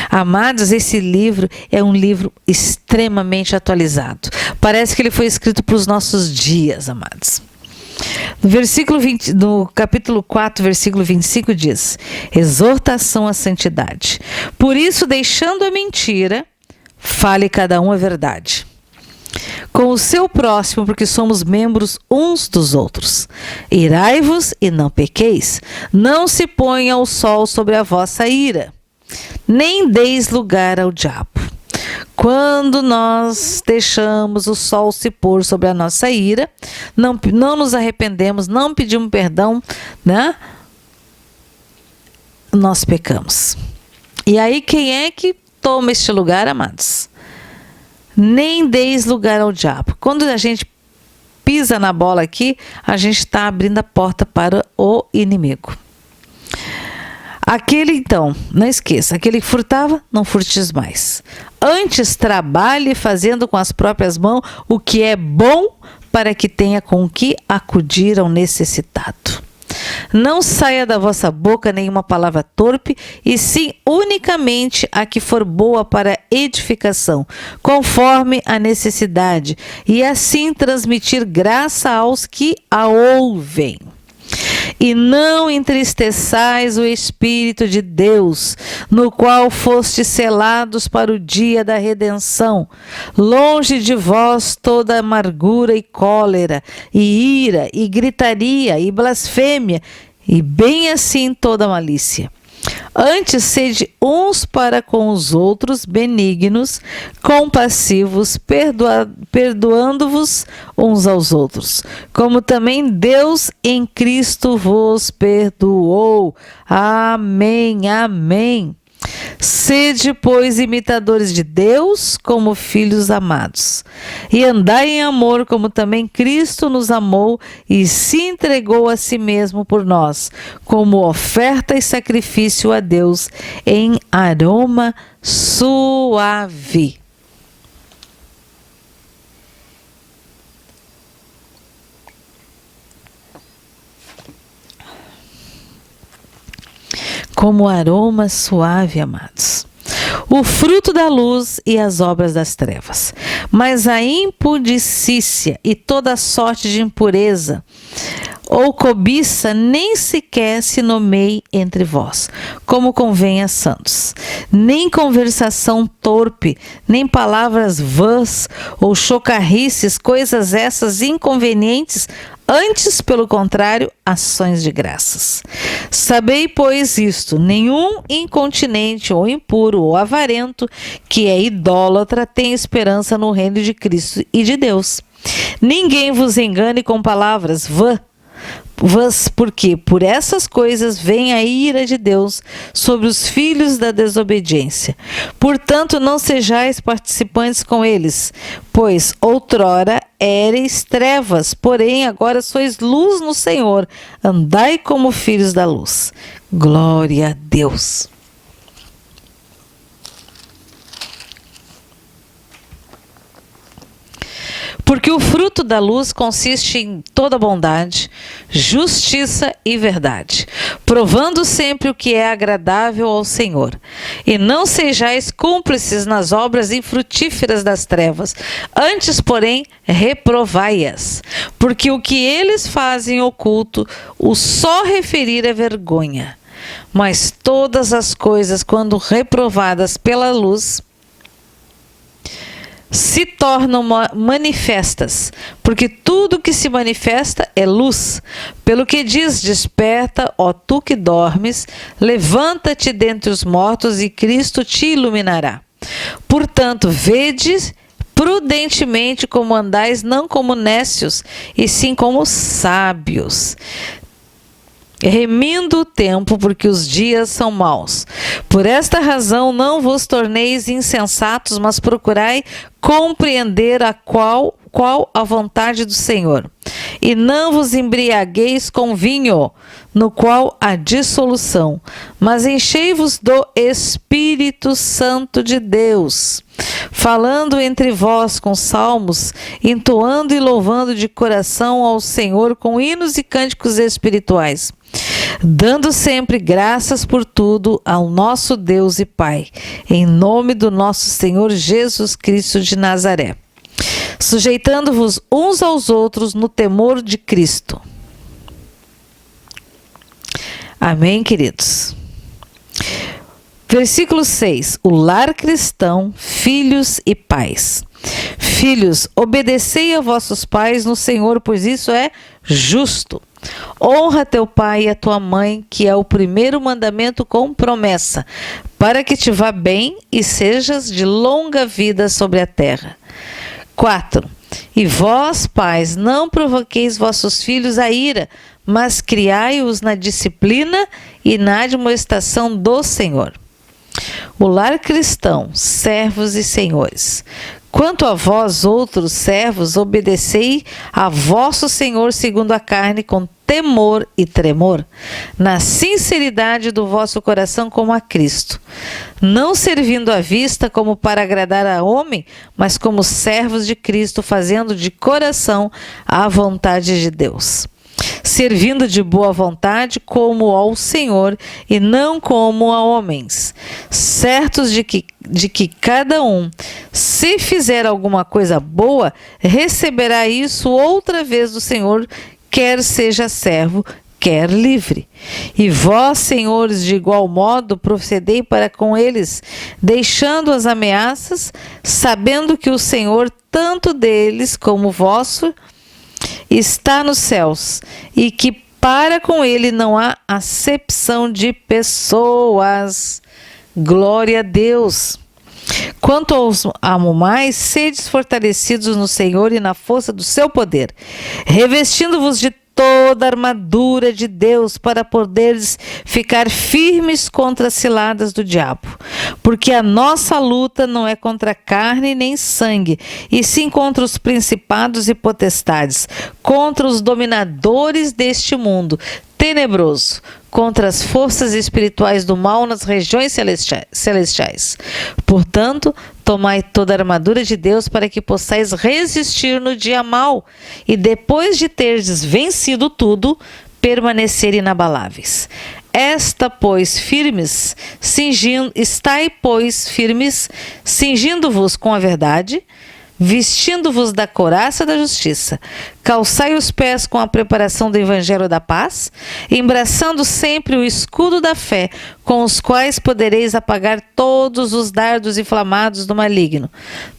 A: Amados, esse livro é um livro extremamente atualizado. Parece que ele foi escrito para os nossos dias, amados. No capítulo 4, versículo 25 diz: exortação à santidade. Por isso, deixando a mentira, fale cada um a verdade com o seu próximo, porque somos membros uns dos outros. Irai-vos e não pequeis. Não se ponha o sol sobre a vossa ira, nem deis lugar ao diabo. Quando nós deixamos o sol se pôr sobre a nossa ira, não nos arrependemos, não pedimos perdão, né? Nós pecamos. E aí quem é que toma este lugar, amados? Nem deis lugar ao diabo. Quando a gente pisa na bola aqui, a gente está abrindo a porta para o inimigo. Aquele então, não esqueça, aquele que furtava, não furtes mais. Antes trabalhe fazendo com as próprias mãos o que é bom, para que tenha com que acudir ao necessitado. Não saia da vossa boca nenhuma palavra torpe, e sim unicamente a que for boa para edificação, conforme a necessidade, e assim transmitir graça aos que a ouvem. E não entristeçais o Espírito de Deus, no qual fostes selados para o dia da redenção. Longe de vós toda amargura e cólera, e ira, e gritaria, e blasfêmia, e bem assim toda malícia. Antes, sede uns para com os outros benignos, compassivos, perdoando-vos uns aos outros, como também Deus em Cristo vos perdoou. Amém, amém. Sede, pois, imitadores de Deus como filhos amados, e andai em amor como também Cristo nos amou e se entregou a si mesmo por nós, como oferta e sacrifício a Deus em aroma suave. Como aroma suave, amados. O fruto da luz e as obras das trevas. Mas a impudicícia e toda sorte de impureza ou cobiça nem sequer se nomeie entre vós, como convém a santos. Nem conversação torpe, nem palavras vãs ou chocarrices, coisas essas inconvenientes, antes, pelo contrário, ações de graças. Sabei, pois, isto: nenhum incontinente ou impuro ou avarento que é idólatra tem esperança no reino de Cristo e de Deus. Ninguém vos engane com palavras vãs, porque por essas coisas vem a ira de Deus sobre os filhos da desobediência. Portanto, não sejais participantes com eles, pois outrora éreis trevas, porém agora sois luz no Senhor. Andai como filhos da luz. Glória a Deus. Porque o fruto da luz consiste em toda bondade, justiça e verdade, provando sempre o que é agradável ao Senhor. E não sejais cúmplices nas obras infrutíferas das trevas, antes, porém, reprovai-as, porque o que eles fazem oculto, o só referir é vergonha. Mas todas as coisas, quando reprovadas pela luz, se tornam manifestas, porque tudo que se manifesta é luz. Pelo que diz: desperta, ó tu que dormes, levanta-te dentre os mortos e Cristo te iluminará. Portanto, vede prudentemente como andais, não como nécios, e sim como sábios, remindo o tempo, porque os dias são maus. Por esta razão não vos torneis insensatos, mas procurai compreender qual a vontade do Senhor. E não vos embriagueis com vinho, no qual há dissolução, mas enchei-vos do Espírito Santo de Deus, falando entre vós com salmos, entoando e louvando de coração ao Senhor com hinos e cânticos espirituais, dando sempre graças por tudo ao nosso Deus e Pai, em nome do nosso Senhor Jesus Cristo de Nazaré, sujeitando-vos uns aos outros no temor de Cristo. Amém, queridos? Versículo 6. O lar cristão, filhos e pais. Filhos, obedecei a vossos pais no Senhor, pois isso é justo. Honra teu pai e a tua mãe, que é o primeiro mandamento com promessa, para que te vá bem e sejas de longa vida sobre a terra. 4. E vós, pais, não provoqueis vossos filhos a ira, mas criai-os na disciplina e na admoestação do Senhor. O lar cristão, servos e senhores. Quanto a vós, outros servos, obedecei a vosso Senhor segundo a carne, com temor e tremor, na sinceridade do vosso coração como a Cristo, não servindo à vista como para agradar a homem, mas como servos de Cristo, fazendo de coração a vontade de Deus, servindo de boa vontade como ao Senhor e não como a homens, certos de que cada um, se fizer alguma coisa boa, receberá isso outra vez do Senhor, quer seja servo, quer livre. E vós, senhores, de igual modo, procedei para com eles, deixando as ameaças, sabendo que o Senhor, tanto deles como vosso, está nos céus, e que para com ele não há acepção de pessoas. Glória a Deus. Quanto aos amo mais, sedes fortalecidos no Senhor e na força do seu poder, revestindo-vos de toda a armadura de Deus, para poderes ficar firmes contra as ciladas do diabo. Porque a nossa luta não é contra carne nem sangue, e sim contra os principados e potestades, contra os dominadores deste mundo tenebroso, contra as forças espirituais do mal nas regiões celestiais. Portanto, tomai toda a armadura de Deus para que possais resistir no dia mau e, depois de terdes vencido tudo, permanecer inabaláveis. Estai, pois, firmes, cingindo-vos com a verdade, vestindo-vos da couraça da justiça, calçai os pés com a preparação do evangelho da paz, embraçando sempre o escudo da fé, com os quais podereis apagar todos os dardos inflamados do maligno.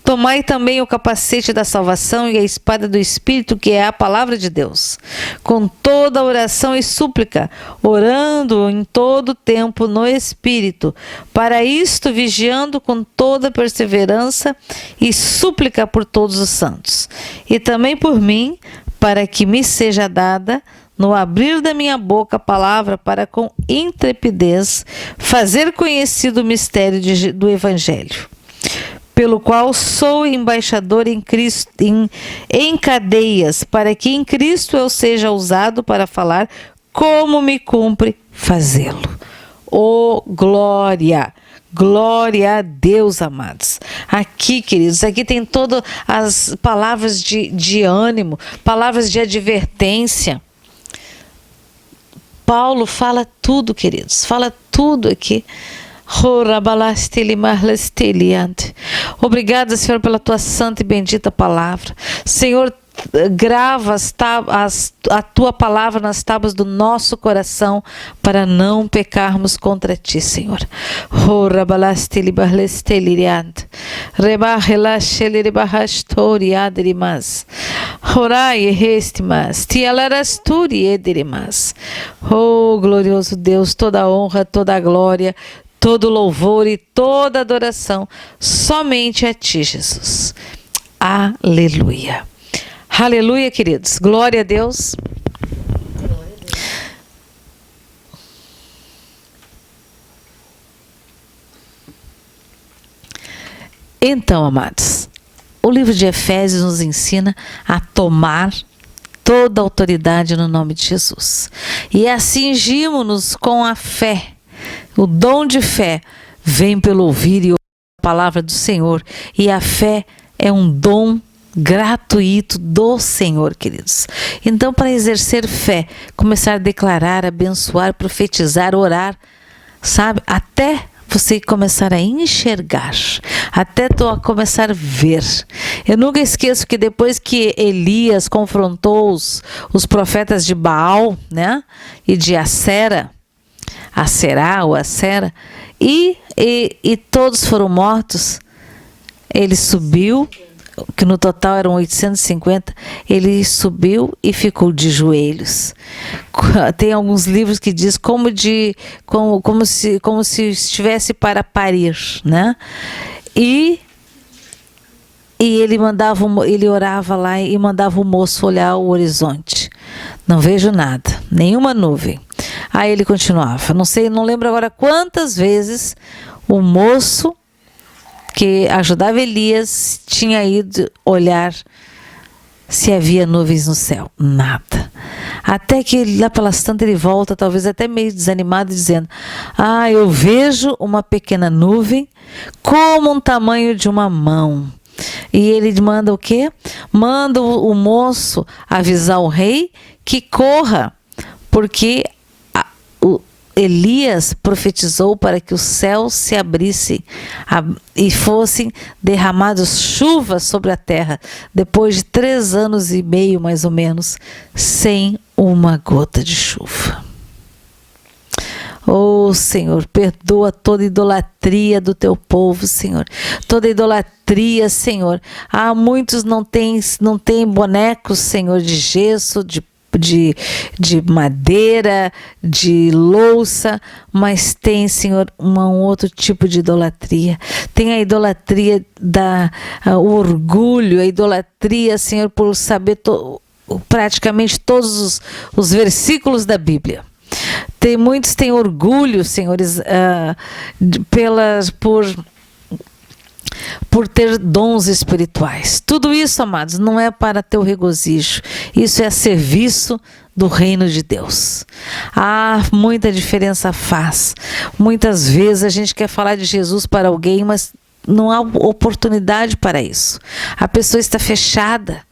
A: Tomai também o capacete da salvação e a espada do Espírito, que é a palavra de Deus, com toda oração e súplica, orando em todo tempo no Espírito, para isto vigiando com toda perseverança e súplica por todos os santos, e também por mim, para que me seja dada, no abrir da minha boca, a palavra para com intrepidez fazer conhecido o mistério do Evangelho, pelo qual sou embaixador em Cristo, em cadeias, para que em Cristo eu seja usado para falar como me cumpre fazê-lo. Oh, glória! Glória a Deus, amados. Aqui, queridos, aqui tem todas as palavras de ânimo, palavras de advertência. Paulo fala tudo, queridos, fala tudo aqui. Obrigada, Senhor, pela tua santa e bendita palavra. Senhor, grava a tua palavra nas tábuas do nosso coração, para não pecarmos contra ti, Senhor. Oh, glorioso Deus, toda a honra, toda a glória, todo louvor e toda adoração somente a ti, Jesus. Aleluia. Aleluia, queridos. Glória a Deus. Então, amados, o livro de Efésios nos ensina a tomar toda a autoridade no nome de Jesus. E assim cingimos-nos com a fé. O dom de fé vem pelo ouvir e ouvir a palavra do Senhor. E a fé é um dom gratuito do Senhor, queridos. Então, para exercer fé, começar a declarar, abençoar, profetizar, orar, sabe? Até você começar a enxergar, até começar a ver. Eu nunca esqueço que depois que Elias confrontou os profetas de Baal, né? E de Acera, e todos foram mortos, ele subiu, que no total eram 850, ele subiu e ficou de joelhos. Tem alguns livros que diz como se estivesse para parir, né? E ele orava lá e mandava o moço olhar o horizonte. Não vejo nada, nenhuma nuvem. Aí ele continuava. Não lembro agora quantas vezes o moço que ajudava Elias tinha ido olhar se havia nuvens no céu. Nada. Até que lá pelas tantas ele volta, talvez até meio desanimado, dizendo: eu vejo uma pequena nuvem como um tamanho de uma mão. E ele manda o quê? Manda o moço avisar o rei que corra, porque Elias profetizou para que os céus se abrissem e fossem derramadas chuvas sobre a terra, depois de 3 anos e meio, mais ou menos, sem uma gota de chuva. Oh, Senhor, perdoa toda idolatria do teu povo, Senhor. Toda idolatria, Senhor. Muitos não têm bonecos, Senhor, de gesso, de madeira, de louça, mas tem, Senhor, um outro tipo de idolatria. Tem a idolatria o orgulho, a idolatria, Senhor, por saber praticamente todos os versículos da Bíblia. Muitos têm orgulho, senhores, por ter dons espirituais. Tudo isso, amados, não é para teu regozijo. Isso é a serviço do reino de Deus. Muita diferença faz. Muitas vezes a gente quer falar de Jesus para alguém, mas não há oportunidade para isso. A pessoa está fechada.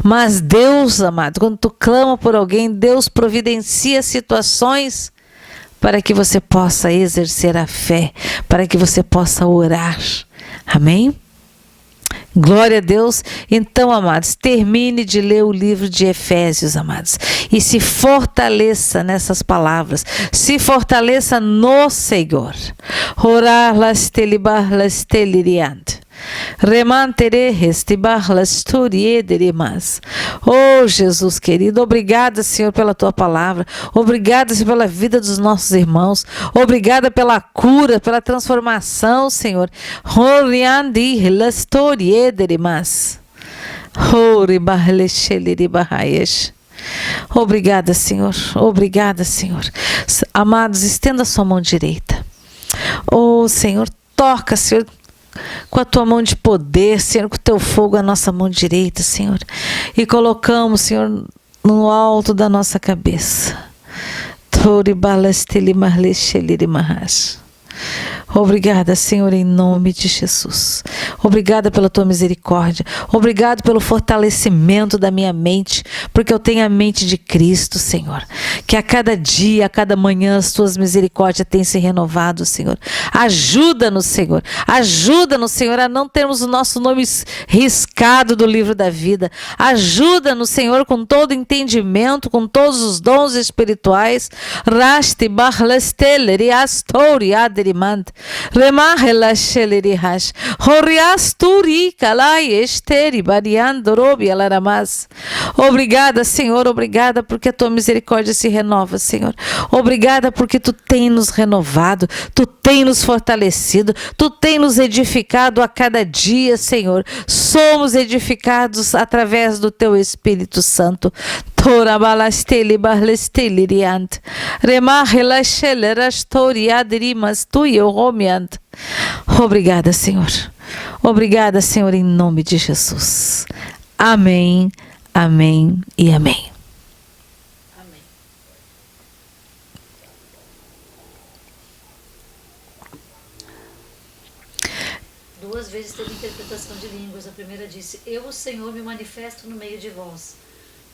A: Mas Deus, amado, quando tu clama por alguém, Deus providencia situações para que você possa exercer a fé, para que você possa orar. Amém? Glória a Deus. Então, amados, termine de ler o livro de Efésios, amados, e se fortaleça nessas palavras, se fortaleça no Senhor. Orar lastelibar lasteliriant. Oh, Jesus querido, obrigada, Senhor, pela tua palavra. Obrigada, Senhor, pela vida dos nossos irmãos. Obrigada pela cura, pela transformação, Senhor. Obrigada, Senhor. Obrigada, Senhor. Amados, estenda a sua mão direita. Oh, Senhor, toca, Senhor, com a tua mão de poder, Senhor, com o teu fogo a nossa mão direita, Senhor, e colocamos, Senhor, no alto da nossa cabeça. Obrigada, Senhor, em nome de Jesus. Obrigada pela tua misericórdia. Obrigado pelo fortalecimento da minha mente, porque eu tenho a mente de Cristo, Senhor. Que a cada dia, a cada manhã, as tuas misericórdias têm se renovado, Senhor. Ajuda-nos, Senhor. Ajuda-nos, Senhor, a não termos o nosso nome riscado do livro da vida. Ajuda-nos, Senhor, com todo entendimento, com todos os dons espirituais. Rasti barlesteler e astori aderimand. Obrigada, Senhor, obrigada porque a tua misericórdia se renova, Senhor. Obrigada porque tu tem nos renovado, tu tem nos fortalecido, tu tem nos edificado a cada dia, Senhor. Somos edificados através do teu Espírito Santo. Obrigada, Senhor. Obrigada, Senhor, em nome de Jesus. Amém, amém e amém.
B: Amém. Duas vezes teve interpretação de línguas. A primeira disse: Eu, o Senhor, me manifesto no meio de vós.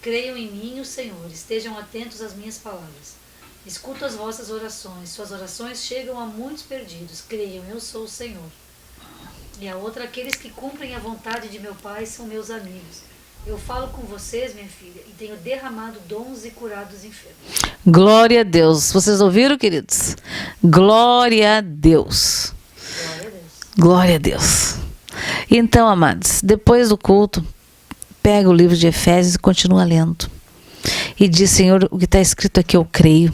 B: Creiam em mim, o Senhor, estejam atentos às minhas palavras. Escuto as vossas orações, suas orações chegam a muitos perdidos. Creiam, eu sou o Senhor. E a outra, aqueles que cumprem a vontade de meu Pai são meus amigos. Eu falo com vocês, minha filha, e tenho derramado dons e curado os enfermos.
A: Glória a Deus. Vocês ouviram, queridos? Glória a Deus.
B: Glória a Deus.
A: Glória a Deus. Então, amados, depois do culto, pega o livro de Efésios e continua lendo. E diz: Senhor, o que está escrito aqui eu creio.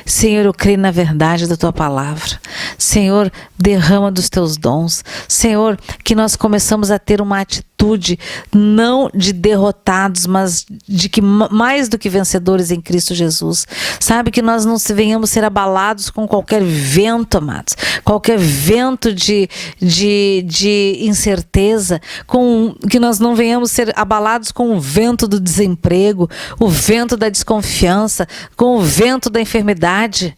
A: Senhor, eu creio na verdade da tua palavra. Senhor, derrama dos teus dons. Senhor, que nós começamos a ter uma atitude não de derrotados, mas de que mais do que vencedores em Cristo Jesus. Sabe, que nós não venhamos ser abalados com qualquer vento, amados. Qualquer vento de incerteza. Que nós não venhamos ser abalados com o vento do desemprego, o vento da desconfiança, com o vento da enfermidade.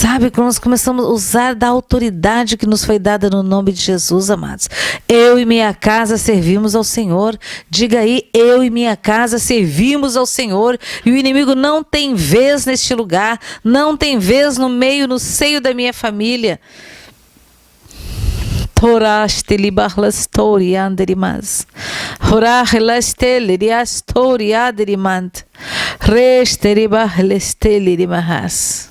A: Sabe, quando nós começamos a usar da autoridade que nos foi dada no nome de Jesus, amados. Eu e minha casa servimos ao Senhor. Diga aí, eu e minha casa servimos ao Senhor. E o inimigo não tem vez neste lugar, não tem vez no meio, no seio da minha família. Torasteli barlastori anderimas. Horahlastel riastori aderimand. Resteri barlesteli rimahas.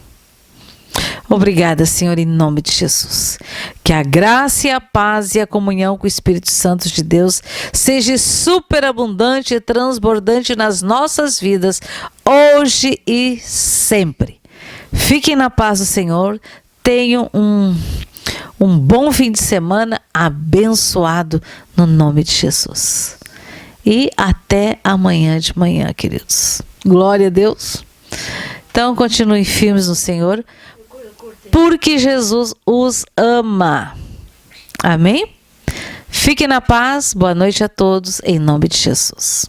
A: Obrigada, Senhor, em nome de Jesus. Que a graça e a paz e a comunhão com o Espírito Santo de Deus seja superabundante e transbordante nas nossas vidas, hoje e sempre. Fiquem na paz do Senhor. Tenham um bom fim de semana abençoado no nome de Jesus. E até amanhã de manhã, queridos. Glória a Deus. Então, continuem firmes no Senhor, porque Jesus os ama. Amém? Fiquem na paz. Boa noite a todos, em nome de Jesus.